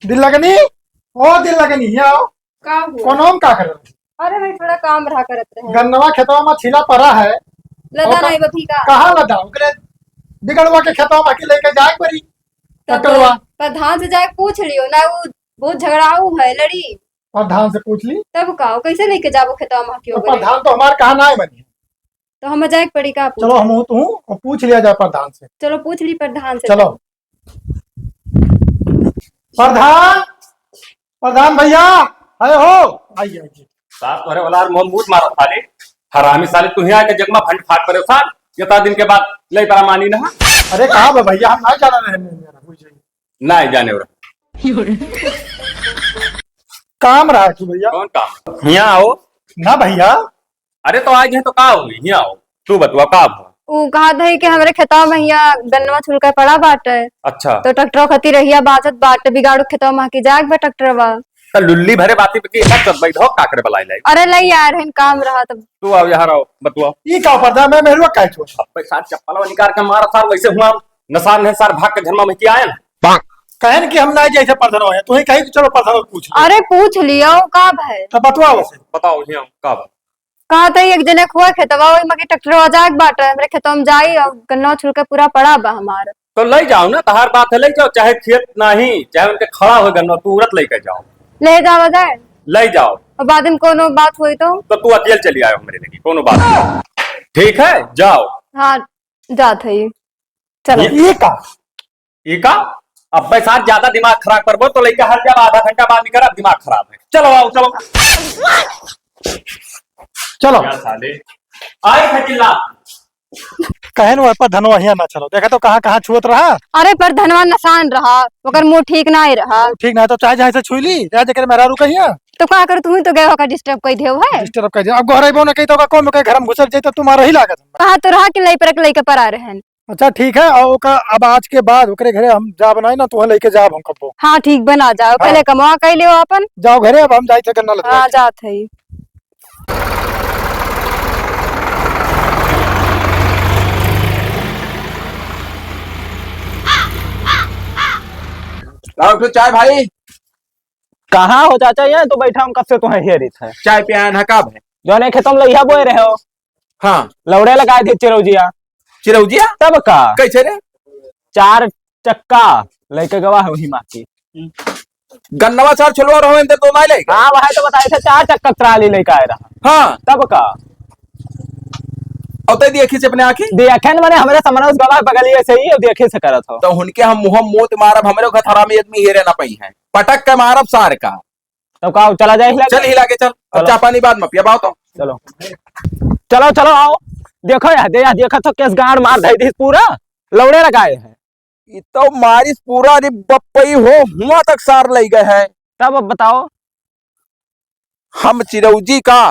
दिल लगनी। ओ दिल लगनी यहाँ आओ। का हुआ? कौन हम का कर रहे हैं? अरे भाई थोड़ा काम रहा करत रहे। गन्नवा खेतवा में छिला पड़ा है। लदा नहीं बभी का। कहाँ लदा ओकरे बिगड़वा के खेतवा में के लेके जाए पड़ी ट्रैक्टरवा। प्रधान से जाके पूछ लियो ना, वो बहुत झगड़ाऊ है लड़ी। प्रधान से पूछ ली। तब का कैसे लेके जाबो खेतवा में क्यों तो प्रधान तो हमारे कहा ना बनी। तो हम जाए पड़ी का पूछ। चलो हम तू और पूछ लिया जाए प्रधान से। चलो पूछ ली प्रधान से। चलो प्रधान, प्रधान भैया आए हो। आइए आइए। साहब तुम्हारे वाला मोहम्मद मारो साले हरामी साले तुम यहाँ के जगमा भंड फाट करे साल इतना दिन के बाद ले परा मानी ना। अरे कहा भैया हम नहीं जाना रहे नहीं जाने वाला काम रहा कि भैया। कौन काम यहाँ आओ ना भैया। अरे तो आज है तो का होगी यहाँ आओ तू बतवा का हो। वो कहा था कि हमारे खेतवा में यहाँ गन्नवा छुलका पड़ा बाटे। अच्छा तो ट्रैक्टर खती रहिया बाजत बाटे बिगाड़ू खेतवा में की जाग बा ट्रैक्टरवा। तो लुल्ली भरे बाती पे की सब बैठो काकरे बलाई लाई। अरे लाई यार है काम रहा तब। तू आओ यहाँ रहो बतवा। ये का प्रधान मैं मेहरुआ का छोड़ पैसा चप्पल निकाल के मारा सार वैसे हुआ नसार ने सार भाग के धर्मा में किया आया ना कहन कि हम ना जैसे प्रधान है तू ही कहीं चलो प्रधान पूछ ले। अरे पूछ लियो का है तो बतवा वैसे बताओ यहाँ का कहा था एक जने खुआ खेतवा वही मके ट्रैक्टर जाग बाटे हमरे खेतवा में जाई और गन्नवा छुलका पूरा पड़ा बा हमार। तो ले जाओ ना तहार बात है ले जाओ चाहे खेत नहीं चाहे उनके खड़ा हो गन्ना तू उड़त लेके जाओ ले जावा जाए ले जाओ। और बाद में कोनो बात हुई तो तू अकेले चली आयो मेरे लगी कोनो बात नहीं ठीक है जाओ। हाँ जात है चलो। ये का अब भाई साथ ज्यादा दिमाग खराब करबो तो लेके हर जब आधा घंटा बाद निकल दिमाग खराब है। चलो आओ चलो चलो साले आए खचिल्ला कहन वो पर धनवा हिया ना चलो देखा तो कहाँ कहाँ छुअत रहा। अरे पर धनवा नसान रहा ओकर मुंह ठीक नहीं रहा। ठीक ना तो चाहे जहाँ से छुई ली चाहे जकर मेरा रुका हिया तो का कर तू तो गए होकर डिस्टर्ब कर देव है। डिस्टर्ब कर दिया अब गहराइबो ना कहीं तो कौन के घर में घुसल जाए तो तुम्हारा ही लागत। कहा तो रहा कि लई पर लई के परा रहन। अच्छा ठीक है और ओका अब आज के बाद ओकरे घरे हम जा बनाई ना तो लेके जाब हम कबो। हाँ ठीक बना जाओ पहले कमवा कर लियो अपन। जाओ घरे अब हम जाई थे गन्ना लगा। हाँ जात है। तो चाय भाई कहाँ हो चाचा ये तो बैठा हम कब से तुम्हें हेरित है। चाय पियान है कब है जो ने खेतों में लइहा बोए रहे हो। हाँ लौड़े लगाए थे चिरौजिया चिरौजिया तब का कैसे रे 4 चक्का लेके गवा है वही माँ की गन्नवा चार छुलवा रहो इंदर तो नहीं लेगा। हाँ वह तो बताए थे 4 चक्का ट्राली लेके आए रहा हाँ तब का और देखी से अपने आंखें देखे मैंने हमारे समरस गवा बगलिए से ही देखे से करत हो। तो उनके हम मुंह मोत मारब हमरे घर हरामी आदमी हेरे ना पई है पटक के मारब सार का। तब का चला जाए चल हिला के चल और चाय पानी बाद में पिया बाओ तो चलो चलो चलो आओ देखो यार देखो तो केस गाड़ मार दे पूरा लौड़े लगाए हैं। ये तो मारिस पूरा रे बप्पई हो हुआ तक सार ले गए है। तब अब बताओ हम चिरौजी का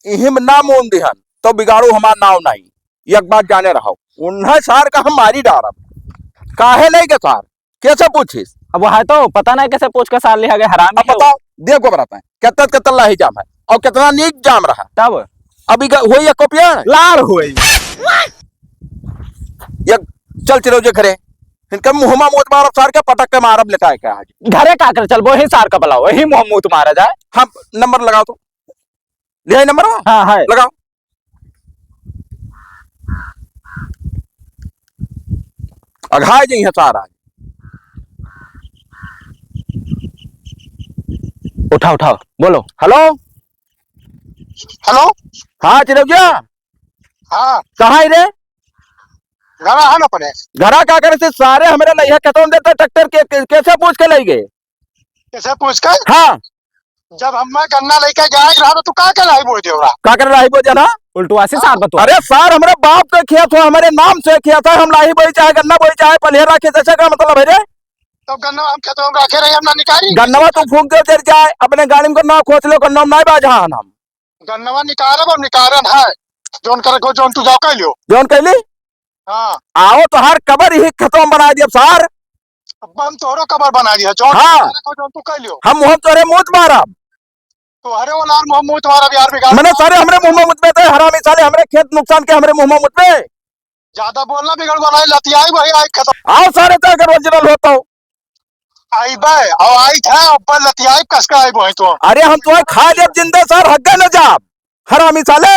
इहिम ना मोन दिहन तो बिगाड़ू हमार नाव नहीं एक बात जाने रहो उन्हें सार का हम मारी डारब काहे नहीं के सार कैसे पूछिस। अब वह तो पता नहीं कैसे पूछ कर सार लिया गया हराम। अब बताओ देखो बताते हैं कितना कितना लाही जाम है और कितना नीक जाम रहा तब अभी हुई कोपिया लार हुई चल चिरौजे खरे इनका मुहमा मोत मारब सार के पटक के मारब लेटाए के आज घरे का कर चल वही सार का बुलाओ वही मुंह तुम्हारा जाए। हम नंबर लगाओ तो ले नंबर हाँ है लगाओ अघाय जी है सारा उठाओ उठाओ बोलो हेलो हेलो हाँ चिरौजिया हाँ कहाँ रे घरा है ना अपने घरा का करे से सारे हमारे लइहा खेतों देते ट्रैक्टर के कैसे पूछ के ले गए। कैसे पूछ कर हाँ जब हम गन्ना लेके जाए रहा तो तू का के लाई बोल देवरा का कर रही बोझ ना उल्टुआसी सार बतो। अरे सार हमारे बाप के खेत हो हमारे नाम से किया था हम लाही बोई चाहे गन्ना बोई चाहे पलेरा खेत ऐसा का मतलब है रे। तो गन्ना हम खेतों में रखे रहे हम ना निकाली गन्नवा तू फूक दे देर जाए अपने गाड़ी में गन्ना खोच लो गन्ना नहीं बाजा हम गन्नवा निकारब हम निकारन है जोन करे को जोन तू जाओ कह लियो जोन कहली हाँ आओ तो हर कबर ही खेतों में बना दिया सार अब हम तोरो कबर बना दिया जोन हाँ। करे को जोन तू कह लियो हम मुंह तोरे मुंह मारब तो हरे वाला और मोहम्मद तुम्हारा बिहार बिगाड़ मैंने सारे हमरे मुंह में मुतबे थे हरामी साले हमरे खेत नुकसान के हमरे मुंह में मुतबे ज्यादा बोलना बिगड़ बनाई लतियाई वही आई खेतों आओ सारे तो अगर ओरिजिनल होता हो आई बे और आई था ऊपर लतियाई कसका आई बोई तो अरे हम तुम्हें खा ले जिंदे सर हग्गे न जाब हरामी साले।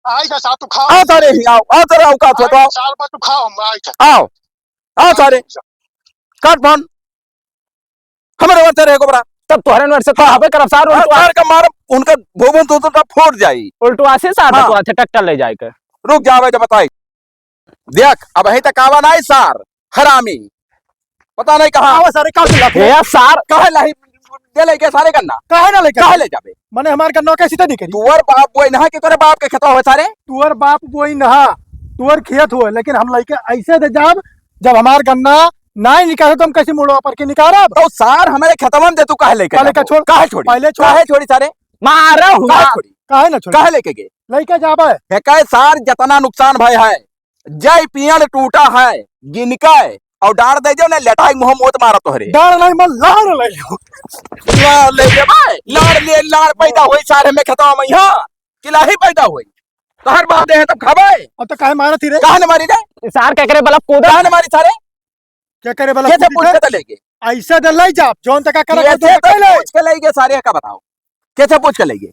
आई का साथ तू खा आओ सारे ही आओ सारे औकात हो तो साल पर तू खाओ आई था आओ सारे काट फोन हमारे वर्ते रहे गोबरा तब तोहरे नर से तो हबे करब सार मार का मार उनका भोबन तो फूट जाई उल्टवा से सार हाँ। तो थे ट्रैक्टर ले जाए के रुक जावे जब बताई देख अब अही तक आवा नहीं सार हरामी पता नहीं कहाँ आवा सारे का लख ए सार कहे लाई दे ले के सारे करना काहे ना लेके कहे ले जाबे माने हमार गन्ना कैसी नहीं करी तुअर बाप बोई नहा के तोरे बाप के खेता हो सारे तुअर बाप बोई नहा तुअर खेत हुए लेकिन हम लइके ऐसे दे जाब जब हमार गन्ना नहीं निकाले तो हम कैसे मुड़वा पर के निकालब तो सार हमारे खेतवन दे तू कहे लेके पहले का छोड़ काहे छोड़ी पहले छोड़ काहे छोड़ी सारे मारो काहे छोड़ी काहे ना छोड़ काहे लेके गए लइके जाबे है कहे सार जितना नुकसान भाई है जय पियन टूटा है गिनका और डार दे जो ने लेटाई मुंह मोत मारा तोहरे डाल नहीं मैं लाड़ ले लाड़ ले के भाई लाड़ पैदा होई सारे में खेतवा में यहां किलाही पैदा होई तोहर बाप दे है तब खाबे अब तो काहे मारत ही रे काहे न मारी जाए सार के करे बलब कूदा काहे न मारी सारे क्या करे वाला कैसे पूछ के लेगे ऐसे दे ले जाब जोन तक करे कैसे पूछ के लेगे सारे का बताओ कैसे पूछ के लेगे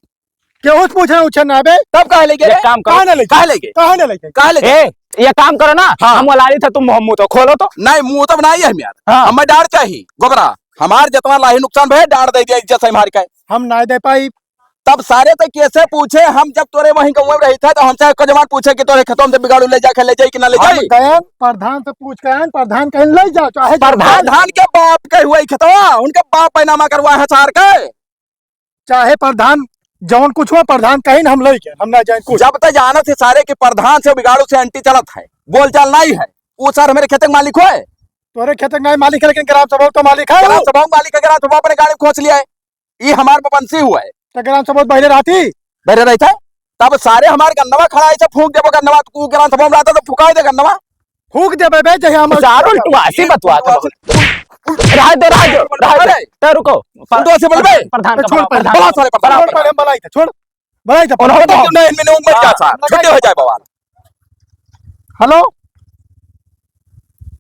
केहू पूछे उछे ना बे तब काहे लेगे एक काम काहे करो ना ले काहे लेगे काहे ना लेके काहे लेगे ए ये काम करो ना हाँ। हम लाली थे तुम मुंह तो खोलो तो नहीं मुंह तो बनाई है यार हाँ। हमें डार चाहिए गोबरा हमार जितना लाही नुकसान भे डार दे दिया इज्जत से हमारी का हम ना दे पाई तब सारे तो कैसे पूछे हम जब तोरे वहीं गाँव में रही था तो हमसे कजमान पूछे कि तोरे खतम से बिगाड़ू ले जाके ले जाए कि ना ले हम जाए गए प्रधान से पूछ के आए प्रधान कहीं ले जाओ चाहे प्रधान के बाप के हुए खतवा उनके बाप पैनामा करवा है सार के चाहे प्रधान जौन कुछ हुआ प्रधान कहीं हम ले के हम ना जाए कुछ जब तक जानत है सारे के प्रधान से बिगाड़ू से एंटी चलत है बोलचाल नहीं है वो सर मेरे खेत के मालिक हुए तोरे खेत का मालिक है लेकिन ग्राम सभा तो मालिक है ग्राम सभा मालिक है ग्राम सभा अपने गाड़ी में खोच लिया है ये हमारे बंसी हुआ है तो ग्राम सभा पहले रहती बैठे रहता है तब सारे हमारे गन्नवा खड़ा है फूक देबो गन्नवा तू ग्राम सभा में रहता तो फुका दे गन्नवा फूक दे बे जहे हम सार उल्टवा से बतवा तो राज दो रुको उल्टवा से बोलबे प्रधान का छोड़ प्रधान बहुत सारे छोड़ प्रधान पहले हम बलाई थे छोड़ बलाई थे उन्होंने तो नहीं मैंने उम्र क्या सार छुट्टी हो जाए बवाल हेलो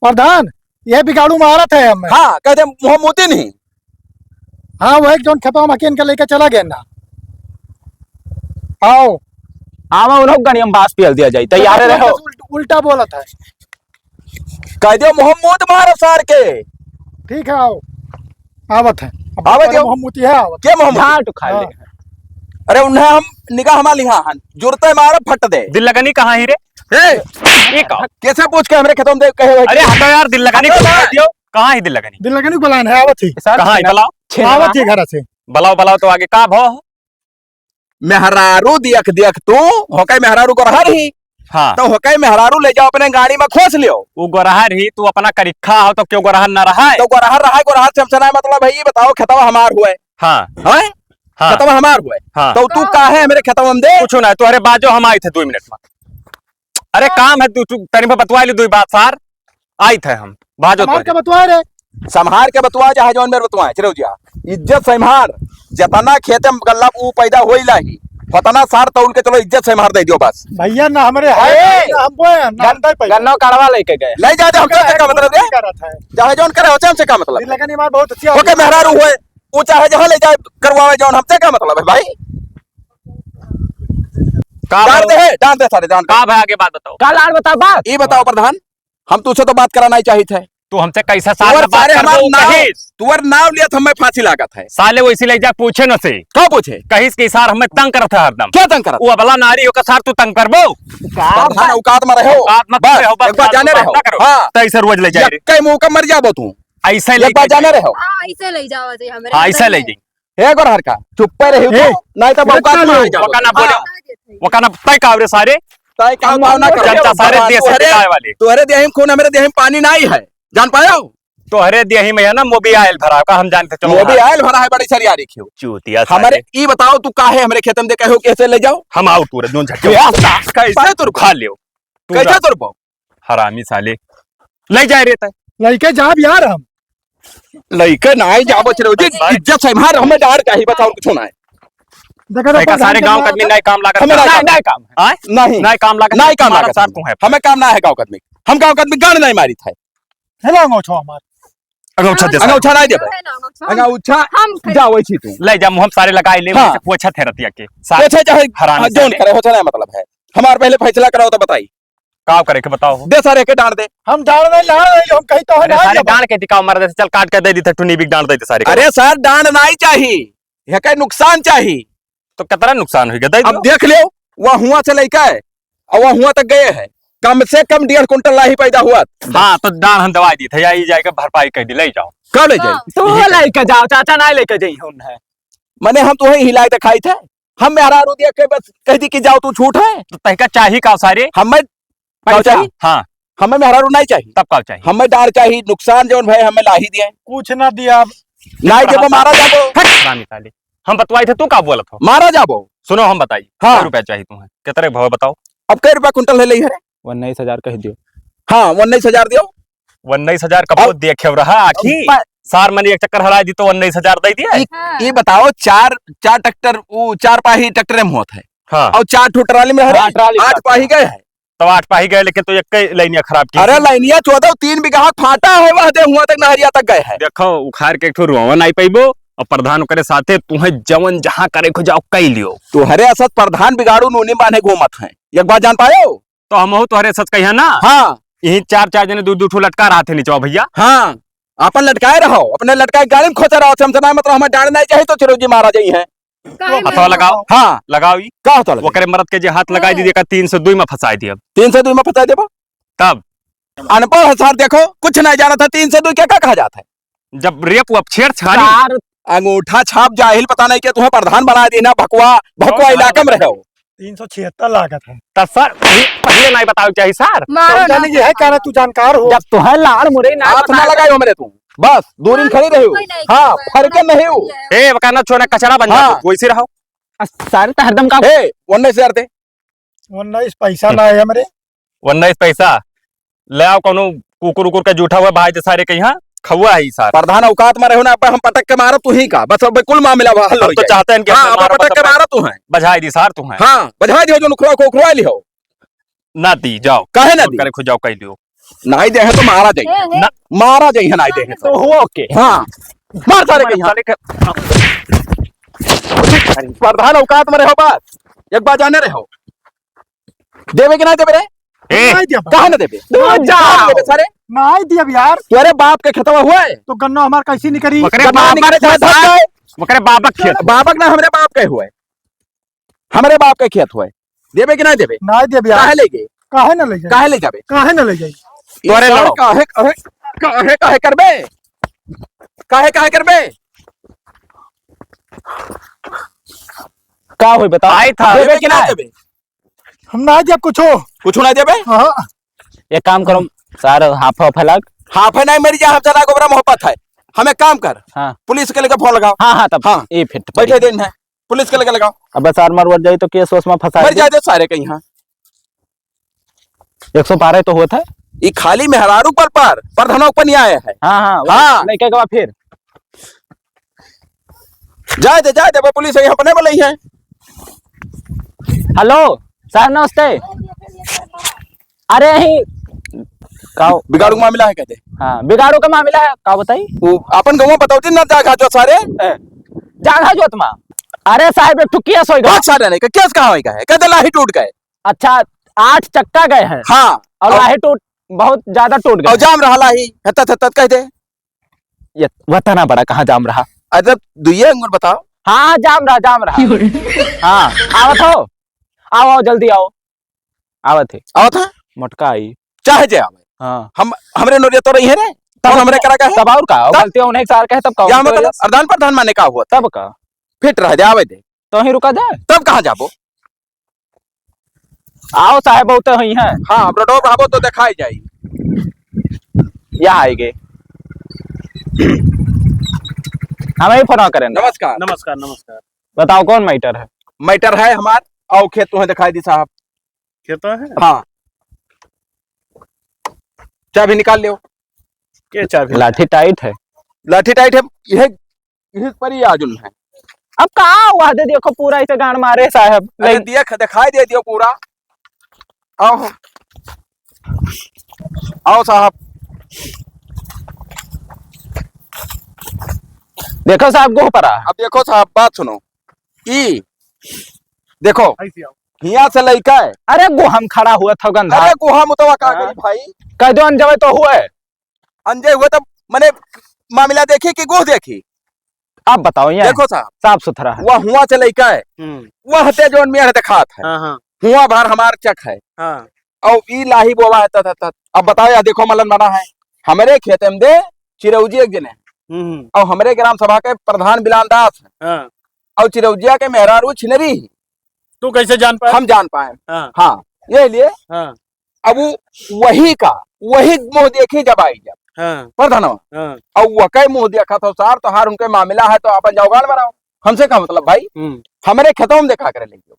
प्रधान ये बिगाड़ू मारत है हमें हाँ कहते मुंह मोती नहीं हाँ वो एक जोन खेतवा मकीन के लेके चला गया ना आओ आवा उन्हों गनियम बास पियल दिया जाए तैयार रहो उल्टा बोला था कह दो मोहम्मद मारो सार के ठीक है आओ आवत है अब आवत है। मोहम्मती है आवत के मोहम्मद झाट खा ले अरे उन्हें हम निगाह हमार लिहा हन जुरते मारो फट दे दिल लगानी कहाँ ही रे ये कहो कैसे पूछ के हमरे खत्म दे कहे अरे हटो यार दिल लगानी को बता दियो कहाँ ही दिल लगानी दिल लगनी बुलान है आवत ही कहाँ ही बलाओ आवत ही घर से बलाओ बलाओ तो आगे का भो मेहरारू दियक दियक तू होके मेहरारू को रहा रही हाँ तो होके मेहरारू ले जाओ अपने गाड़ी में खोस लियो वो गोरहर ही तू अपना करिखा हो तो क्यों गोरहर न रहा है तो गोरहर रहा है गोरहर से हमसे ना मतलब भाई बताओ खतवा हमार हुए हाँ हैं हाँ खतवा हमार हुए हाँ तो तू काहे है मेरे खतवा में दे पूछो ना तुम्हारे बाजो हम आए थे 2 मिनट में अरे काम है तू तेरे पे बतवा ली 2 बात सार आए थे हम बाजो मार तो के बतवा रे संहार के बतवा चाहे जौन मेरे बतवा चिरौजिया इज्जत संहार जतना खेते में गल्ला ऊ पैदा होई लाही फतना सार तौल के चलो इज्जत संहार दे दियो बस भैया ना हमारे है ना हम बोए ना हम दे पैसा गन्नो काढ़वा लेके गए ले जा दे हमसे का मतलब है करत है चाहे जौन करे होचे हमसे का मतलब दिल लगनी मार बहुत अच्छी ओके मेहरारू हुए वो चाहे जहां ले जाए करवावे जौन हमसे का मतलब है भाई डाल दे सारे जान का भाई आगे बात बताओ कल आड़ बता बात ये बताओ प्रधान हम तुझसे तो बात कराना ही चाहिए थे तू हमसे कैसा साल तुअर में बात सारे कर हमार रहा नाव कहिस तुअर नाव लिया था हमें फांसी लागत है साले वो इसी ले जा पूछे न से क्या पूछे कहिस के सार हमें तंग करत है हरदम क्या तंग करा वो अबला नारी होकर सार तू तंग करबो प्रधान औकात में रहो बात मत बस, रहो एक बार जाने रहो हाँ तो ऐसे रोज ले जाए रे कई मुंह का मर जाबो तू ऐसे ले एक बार जाने रहो ऐसे ले जाओ जी हमारे हाँ ऐसे ले जाई हे गोरहर का चुप पे रही ए, नहीं तो औकात में आ जाओ वकाना बोले वकाना तय कावरे सारे तय काम भावना कर जनता सारे देश से बिकाए वाले तुहरे देह में खून है मेरे देह में पानी नहीं है जान पायो तो हरे दिया ही में है ना मोबियाइल भरा का हम जानते चलो वो भी आयल भरा है बड़ी सारी आ रही क्यों चूतिया हमारे ई बताओ तू काहे हमरे खेत में दे कहो कैसे ले जाओ हम आउट पूरे दोन झटके कैसे तुर खा लियो तू कैसे तुर पाओ हरामी साले ले जाए रहता है लड़के जाब यार हम लइके नाई जाबो चलो जी इज्जत से मार हमें डार चाहिए बताओ कुछ ना है देखा का सारे गांव आदमी नए काम लागत हमें नए काम है नहीं नए काम लागत नहीं काम हमारा लागत सार तू है हमें काम ना है गांव आदमी हम गांव आदमी गान नहीं मारी था हेलो छो हमार अंगूठा दे अंगूठा नहीं देबे है ना, अंगूठा। अंगूठा हम खरीद- जाओ छी तू ले जा मुंह सारे लगाए ले हाँ। वैसे पोछा थे रतिया के अच्छा चाहे हरामी जोन साले। करे होता ना मतलब है हमार पहले फैसला कराओ तो बताई का करे के बताओ दे सारे के डांट दे हम जान नहीं ला रहे हम कहीं तो अरे नहीं सारे जब- डांड के दिखाओ मार दे चल काट के दे दी थे टुनी बिग डांड दे दे सारे अरे सर डांट नहीं चाहिए यह का नुकसान चाहिए तो कितना नुकसान होगा दे अब देख लो वह हुआ से लेकर है और वह हुआ तक गए है कम से कम 1.5 कुंटल लाही पैदा हुआ हाँ तो डांड हम दवाई दी थे या ई जाके भरपाई कर दी ले जाओ कब ले जाए हाँ। तू लेके जाओ चाचा नहीं लेके जाई हुन है मैंने हम तो वही हिलाए दिखाई थे हम मेहरा रू दिया के बस कह दी कि जाओ तू छूट है तो तहका चाहिए का सारे हमें क्या चाहिए हाँ हमें मेहरा रू नहीं चाहिए तब का चाहिए हमें डांट चाहिए नुकसान जो भाई हमें लाही दिए कुछ ना दिया अब नहीं जब मारा जाबो रानी साले हम बतवाई थे तू का बोलत हो मारा जाबो सुनो हम बताइए हाँ। कितने रुपया चाहिए तुम्हें कितने भाव बताओ अब कई रुपया कुंटल ले ली है 19,000 कह दियो हाँ 19,000 दियो 19,000 कपो देखे रहा आखी सार मैंने एक चक्कर हरा दी तो 19,000 दे दिया ये बताओ चार ट्रैक्टर वो 4 पाही ट्रैक्टर में होता है हाँ और 4 ठो ट्राली में हरे हाँ, ट्राली 8 पाही गए है तो 8 पाही गए लेकिन तो एक लाइनिया खराब की अरे लाइनिया 14 3 बीघा फाटा है वह दे हुआ तक नहरिया तक गए है देखो उखाड़ के एक ठो रोवन आई पैबो और प्रधान करे साथे तुम्हें जवन जहां करे को जाओ कई लियो तो हरे असत प्रधान बिगाड़ू नूनी बांधे घूमत है एक बात जान पाए हो तो हम हो तो हरे सच कहिया ना हाँ यही 4 जने दू ठो लटका रहा थे नीचवा भैया हाँ अपन लटकाए रहो अपने लटकाए गाड़ी में खोचा रहो समझना मतलब हमें डांड नहीं चाहिए तो चिरौजी मारा जाई है काहे में- हथवा लगाओ हाँ लगाओ ई का होता वो करे मरद के जे हाथ लगाई दी का 302 में फंसाई दी अब 302 में फंसा देबो तब अनपढ़ हसार देखो कुछ नहीं जाना था 302 क्या कहा जाता है जब रेप अब छेड़छाड़ी चार अंगूठा छाप जाहिल पता नहीं क्या तुम्हें प्रधान बना दी ना भकुआ इलाके में रहो 376 लागत है तब सर पहले नहीं बताओ चाहिए सर मारो ना। जाने ये है कहना तू जानकार हो जब तो है लाड़ मुरे ना हाथ ना लगाओ मेरे तुम बस दूरी में खड़ी रही हो कोई नहीं, हाँ कोई फरके नहीं हो ए बकाना छोड़ना कचरा बन हाँ। जाओ वैसे रहो सारे तो हरदम का ए 19,000 दे 19 पैसा ना है हमारे 19 पैसा ले आओ कोनो कुकुर उकुर का जूठा हुआ भाई जे सारे के यहाँ खहुआ है ई सार प्रधान औकात में रहो ना अब हम पटक के मारो तू ही का बस अब कुल मामला हल हो अब तो जाए चाहते हैं कि हाँ हमने अब पटक के मारो मारो तू है बजाई दी सार तुम्हें हाँ बजा दियो जो नुखरा को उखरवा लियो ना दी जाओ काहे ना दी करे खुद जाओ कह लियो नहीं दे है तो मारा जाए हे, हे। ना मारा जाए नहीं दे है तो हुआ ओके हाँ मार सारे के यहाँ प्रधान औकात में रहो बस एक बार जाने रहो देवे कि नहीं देवे रे ए नहीं दिया कहा ना देवे जाओ। कहाँ देवे सारे नहीं दिया यार तेरे बाप के खतवा हुआ है तो गन्ना हमार कैसी नहीं करी बकरे जब बाप निकाले चाहे धस गए बकरे बाबक खेत बाबक ना हमरे बाप के हुए हमरे बाप के खेत हुए देवे कि नहीं देवे नहीं दिया काहे यार ले गए काहे ना ले जाए काहे ले जावे काहे ना ले जाए तोरे इंसान लड़ो। काहे काहे काहे काहे करबे काहे काहे करबे का होई बताओ आई था देवे कि नहीं देवे हम ना दिया कुछ हो कुछ नहीं देवे हाँ एक काम करो सर हाफ ऑफ अलग हाफ है नहीं मेरी जहाँ चला गोबरा मोहब्बत है हमें काम कर हाँ पुलिस के लेकर फोन लगाओ हाँ हाँ तब हाँ। ये फिट बैठे दिन है पुलिस के लेकर लगाओ अब बस आर मर जाए तो केस वोस में फंसा मर जाए सारे के यहाँ 112 तो होता है ये खाली मेहरारू पर प्रधानों पर नहीं आया है हाँ हाँ हाँ। नहीं कहेगा फिर जाए दे पुलिस यहाँ पर नहीं बोले है हेलो सर नमस्ते अरे यही का बिगाड़ू मामला है कहते हाँ बिगाड़ो का मामला है का बताई वो अपन गाँव बताओ दिन ना जागा जो सारे जागा जोत मा अरे साहब एक ठुकिया सोएगा बहुत सारे नहीं केस कहाँ होगा है कहते लाही टूट गए अच्छा 8 चक्का गए हैं हाँ और लाहे टूट बहुत ज्यादा टूट और गए जाम रहा लाही हत्ता कहते ये बताना पड़ा कहाँ जाम रहा अरे दुइये अंगुर बताओ हाँ जाम रहा हाँ आवत हो आओ जल्दी आओ आवत है आओ था मोटका आई चाहे जे आवे हाँ हम हमरे नोरिया तो रही है रे तब हमरे करा का है तब और का तब? गलती उन्हें सार कहे तब या का मतलब अर्धान प्रधान माने का हुआ तब का फिट रह दे आवे दे तो ही रुका जाए तब कहाँ जाबो आओ साहब बहुत ही है हाँ ब्रडो भाबो तो दिखाई जाई यहाँ आएंगे हमें ही फोन करें नमस्कार नमस्कार नमस्कार बताओ कौन मैटर है मैटर है हमार आओ खेत तुम्हें दिखाई दी साहब कहता है हाँ चाबी निकाल लियो क्या चाबी लाठी टाइट है लाठी टाइट है यह पर ही आजुन है अब कहाँ हुआ दे देखो पूरा इसे गांड मारे साहब अरे दिखाई दे दियो पूरा आओ आओ साहब देखो साहब गोह परा अब देखो साहब बात सुनो ई देखो ऐसे आओ। हिया से लइका है। अरे गोहम खड़ा हुआ था गंधा अरे गुहा मुतवा का हाँ। करी भाई कह दो अनजवे तो हुए। अंजे हुए तब मैंने मामला देखी कि गुह देखी। आप बताओ ये देखो साहब साफ सुथरा है। वह हुआ से लइका है वह हते जोन में दिखात है हाँ हाँ हुआ बाहर हमार चक है हाँ और ई लाही बोवा है तत अब बताओ यार देखो मलन बना है हमारे खेत में दे चिरौजी एक जने और हमारे ग्राम सभा के प्रधान बिलान दास है हाँ। और चिरौजिया के मेहरारू छिनरी है। तू कैसे जान पाया? हम जान पाए हाँ हाँ ये लिए हाँ अब वही मुंह देखी जब आई जब हाँ प्रधानवा हाँ। और वह कई मुंह देखा तो सार तो हार उनके मामला है तो अपन जाओगान बनाओ हमसे क्या मतलब भाई हमारे खेतों में देखा करे लेंगे।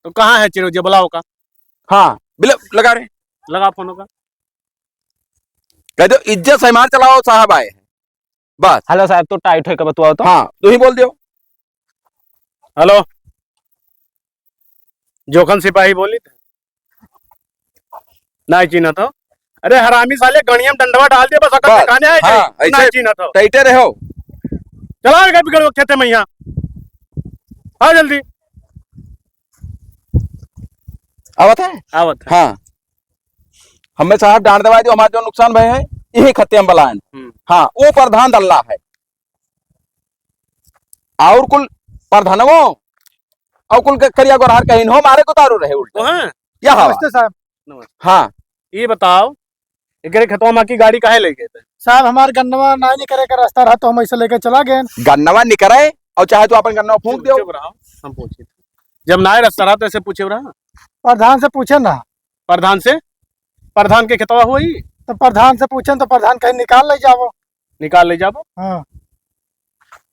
तो कहाँ है चिरौजी बुलाओ का? हाँ बिल लगा रहे लगा फोन का। कह दो इज्जत से मार चलाओ साहब आए हैं बस। हेलो साहब तो टाइट है बतवाओ तो। हाँ तू ही बोल दियो। हेलो जोखन सिपाही बोली थे ना चीना तो। अरे हरामी साले गणियम डंडवा डाल दिया बस अकल बस, दिखाने आए हाँ, ना ऐसे- चीना तो। टैटे रहो चला गए बिगड़ वो खेते में यहाँ आ जल्दी आवत है आवत है। हाँ हमें साहब डांट दवा दियो हमारा जो नुकसान भय है यही खत्ते हम बलान। हाँ वो प्रधान दल्ला है और कुल प्रधानवो और कुल के करिया गोरहार कहीं हो मारे को तारू रहे उल्टे तो हैं या हवा नमस्ते साहब। हाँ ये बताओ एकरे खेतवा में की गाड़ी काहे ले गए थे? साहब हमार गन्नवा ना निकले का रास्ता रहा तो हम ऐसे लेके चला गए। गन्नवा निकरे और चाहे तो अपन गन्नवा फूंक दियो। पूछे रहा हम पूछे थे जब नाय रास्ता रहा तो ऐसे पूछे रहा प्रधान से पूछे ना प्रधान से। प्रधान के खेतवा हुई तो प्रधान से पूछे तो प्रधान कहीं निकाल ले जाओ। निकाल ले जाबो। हाँ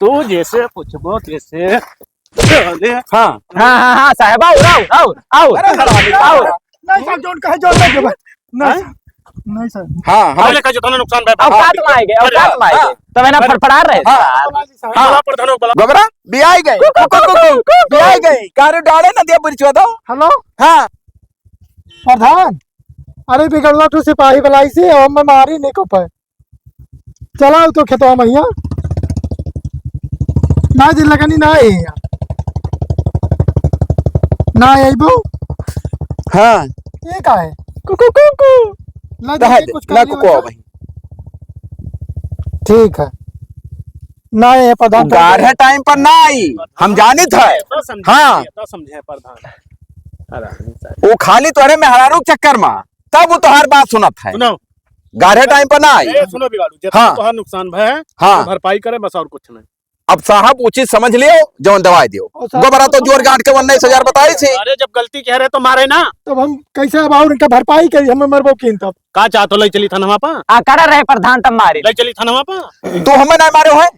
तू जैसे पूछबो तैसे हाँ हाँ हाँ हाँ साहब आओ आओ। नहीं साहब जोन कहे जोन नहीं देबे। नहीं साहब, नहीं सर। हाँ हमारे हमारे का जितना नुकसान भाई औकात में आएंगे औकात में आएंगे तो मैंने फड़फड़ा रहे बड़ा प्रधानों बड़ा गोबरा बियाई गए बियाई गए कार डाले ना दिया परिचय दो। हेलो हाँ प्रधान अरे बिगड़वा तो सिपाही बुलाई से और मैं मारी नहीं को पाए चलाओ तो खेतवा मैया ना दिन लगनी ना है ना आइबो हाँ ये का है कुकु कुकु ना दहे देखिए कुछ ना कर को भाई ठीक है ना ये प्रधान गाढ़े टाइम पर ना आई हम जानित है। हाँ। समझे प्रधान। अरे वो खाली तोहरे में हरारू चक्कर में तब वो तोहार बात सुनत है सुनो गाढ़े टाइम पर ना आई। ए, सुनो बिगाड़ू जितना हाँ। तोहार नुकसान भय है हाँ। तो भरपाई करे बस और कुछ नहीं। अब साहब उचित समझ लियो जौन दवाई दियो और साहब- गोबरा तो जोर गांठ के 19,000 बताई थी। अरे जब गलती कह रहे तो मारे ना। तब हम कैसे अब और इनका भरपाई करी हमें मरबो किन तब का चाहतो ले चली थाना पा आकारा रहे प्रधान तब मारे ले चली थाना पा। तो हमें ना मारे है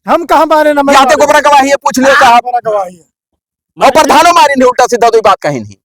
हम कहाँ मारे ना यहाँ गोबरा गवाही है पूछ लियो साहब हमारा गवाही है और प्रधानो मारी नहीं उल्टा सीधा तो बात कही नहीं।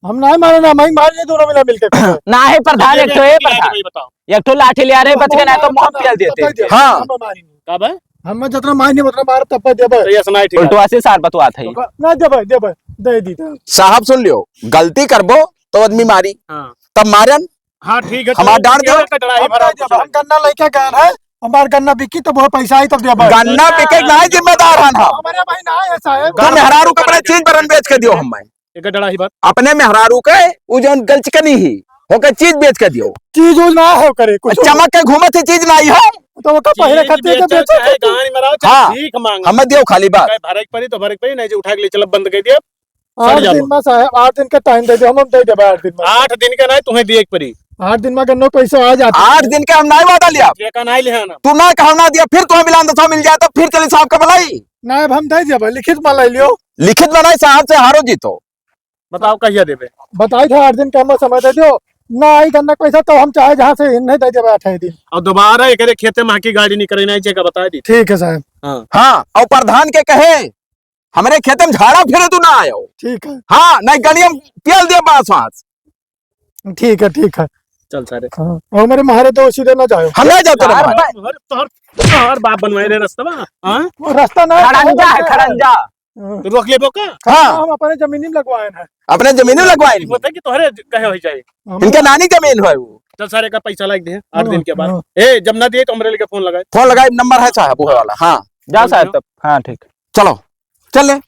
हम ना मारे ना मैं मारे दोनों मिला मिलके ना है प्रधान एक तो ये प्रधान भाई बताओ एक तो लाठी ले आ रहे बच गए ना तो मुंह पेल देते हाँ। हम मारी नहीं कब है हम जितना मार नहीं उतना मार तब देबे तो ये सुनाई ठीक है। उल्टवा से सार बतवा था ना देबे देबे दे दी तो साहब सुन लियो गलती करबो तो आदमी मारी हाँ तब मारन हाँ ठीक है। हमार डांट दो। कटराई भरा हम गन्ना लेके गए हैं हमार गन्ना बिकी तो बहुत पैसा आई तब देबे गन्ना बिके ना जिम्मेदार हन हम हमारे भाई ना है साहब तो मेहरारू के अपने चीज बरन बेच के दियो हम एक डड़ा ही बात अपने मेहरारू के वो जो गलचकनी ही होके चीज बेच के दियो चीज उज ना हो करे कुछ चमक के घूमत ही चीज नहीं है तो वो का पहले खत्ते के बेचे चाहे गाड़ी में रहो हाँ। चाहे भीख मांगो हमें दियो खाली बात चाहे भरक पड़ी तो भरक पड़ी नहीं जो उठा के ले चलो बंद कर दिया। 8 दिन में साहब 8 दिन का टाइम दे दो हम दे देबे 8 दिन में 8 दिन का नहीं तुम्हें दिए पड़ी 8 दिन में गन्नो पैसा आ जाता 8 दिन के हम नहीं वादा लिया ये का नहीं लिया ना। तू ना कहा ना दिया फिर तुम्हें मिलान दसा मिल जाए तो फिर चली साहब का भलाई ना अब हम दे देबे लिखित में ले लियो लिखित बनाई साहब से हारो जीतो बताओ कहिया देवे। बताई थे 8 दिन का हमें समय दे दियो ना आई गन्ना पैसा तो हम चाहे जहाँ से नहीं दे देबे 8 दिन और दोबारा एक खेते में की गाड़ी निकल नहीं चाहिए बता दी। ठीक है साहब हाँ हाँ और प्रधान के कहे हमारे खेत में झाड़ा फिरे तू ना आयो। ठीक है हाँ नहीं गलियम पेल दिया बांस वास ठीक है चल सारे हाँ और मेरे महारे तो सीधे ना जाओ हम नहीं जाते रे भाई। तोहर बाप बनवाए रे रास्ता हाँ वो रास्ता ना खड़ंजा है खड़ंजा तो रोक ले बोका हाँ हम अपने जमीनी में लगवाए हैं अपने जमीन लगवाए होता है कि तोहरे कहे हो जाए। इनके नानी जमीन है वो चल सारे का पैसा लाग दे 8 दिन के बाद। ए जब ना दिए तो हमरे लेके फोन लगाए। फोन लगाए नंबर है साहब वो वाला हाँ जा साहब तब हाँ ठीक चलो चल ले